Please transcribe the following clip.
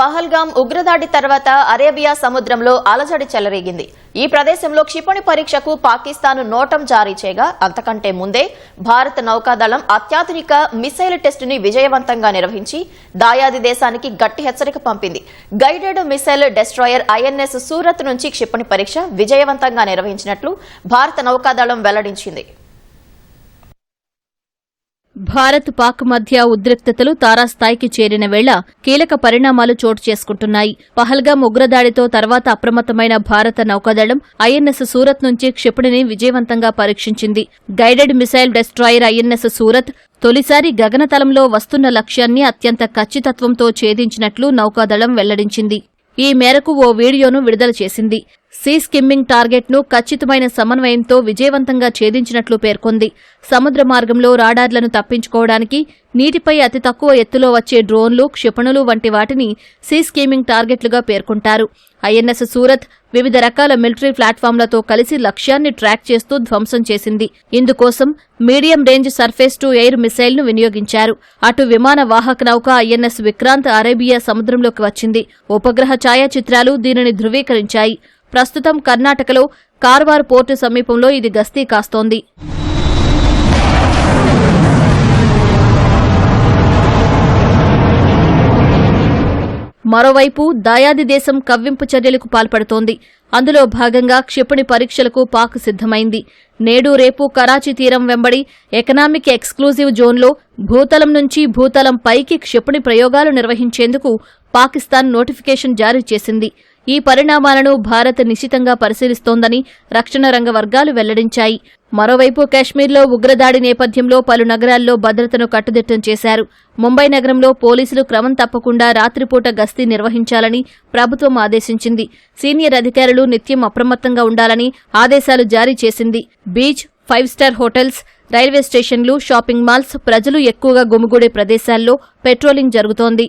పహల్గాం ఉగ్రదాడి తర్వాత అరేబియా సముద్రంలో అలజడి చెలరేగింది. ఈ ప్రదేశంలో క్షిపణి పరీక్షకు పాకిస్తాన్ నోటం జారీ చేయగా అంతకంటే ముందే భారత నౌకాదళం అత్యాధునిక మిసైల్ టెస్టుని విజయవంతంగా నిర్వహించి దాయాది దేశానికి గట్టి హెచ్చరిక పంపింది. Guided missile destroyer INS Surat నుంచి క్షిపణి పరీక్ష విజయవంతంగా నిర్వహించినట్లు భారత నౌకాదళం వెల్లడించింది. భారత్ పాక్ మధ్య ఉద్రిక్తతలు తారాస్థాయికి చేరిన వేళ కీలక పరిణామాలు చోటు చేసుకుంటున్నాయి. పహల్గాం ఉగ్రదాడితో తర్వాత అప్రమత్తమైన భారత నౌకాదళం ఐఎన్ఎస్ సూరత్ నుంచి క్షిపణిని విజయవంతంగా పరీక్షించింది. Guided missile destroyer INS Surat తొలిసారి గగనతలంలో వస్తున్న లక్ష్యాన్ని అత్యంత ఖచ్చితత్వంతో ఛేదించినట్లు నౌకాదళం వెల్లడించింది. ఈ మేరకు ఓ వీడియోను విడుదల చేసింది. సీ స్కిమ్మింగ్ టార్గెట్ ను ఖచ్చితమైన సమన్వయంతో విజయవంతంగా ఛేదించినట్లు పేర్కొంది. సముద్ర మార్గంలో రాడార్లను తప్పించుకోవడానికి నీటిపై అతి తక్కువ ఎత్తులో వచ్చే డ్రోన్లు, క్షిపణులు వంటి వాటిని సీ స్కిమ్మింగ్ టార్గెట్లుగా పేర్కొంటారు. ఐఎన్ఎస్ సూరత్ వివిధ రకాల మిలిటరీ ప్లాట్ఫామ్లతో కలిసి లక్ష్యాన్ని ట్రాక్ చేస్తూ ధ్వంసం చేసింది. ఇందుకోసం medium range surface to air missile ను వినియోగించారు. అటు విమాన వాహక నౌక ఐఎన్ఎస్ విక్రాంత్ అరేబియా సముద్రంలోకి వచ్చింది. ఉపగ్రహ ఛాయాచిత్రాలు దీనిని ధృవీకరించాయి. ప్రస్తుతం కర్ణాటకలో కార్వార్ పోర్టు సమీపంలో ఇది గస్తీ కాస్తోంది. మరోవైపు దాయాది దేశం కవ్వింపు చర్యలకు పాల్పడుతోంది. అందులో భాగంగా క్షిపణి పరీక్షలకు పాక్ సిద్దమైంది. నేడు రేపు కరాచీ తీరం వెంబడి ఎకనామిక్ ఎక్స్క్లూజివ్ జోన్లో భూతలం నుంచి భూతలం పైకి క్షిపణి ప్రయోగాలు నిర్వహించేందుకు పాకిస్తాన్ నోటిఫికేషన్ జారీ చేసింది. ఈ పరిణామాలను భారత్ నిశితంగా పరిశీలిస్తోందని రక్షణ రంగ వర్గాలు వెల్లడించాయి. మరోవైపు కాశ్మీర్లో ఉగ్రదాడి నేపథ్యంలో పలు నగరాల్లో భద్రతను కట్టుదిట్టం చేశారు. ముంబై నగరంలో పోలీసులు క్రమం తప్పకుండా రాత్రిపూట గస్తీ నిర్వహించాలని ప్రభుత్వం ఆదేశించింది. సీనియర్ అధికారులు నిత్యం అప్రమత్తంగా ఉండాలని ఆదేశాలు జారీ చేసింది. బీచ్, 5 స్టార్ హోటల్స్, రైల్వే స్టేషన్లు, షాపింగ్ మాల్స్, ప్రజలు ఎక్కువగా గుమిగూడే ప్రదేశాల్లో పెట్రోలింగ్ జరుగుతోంది.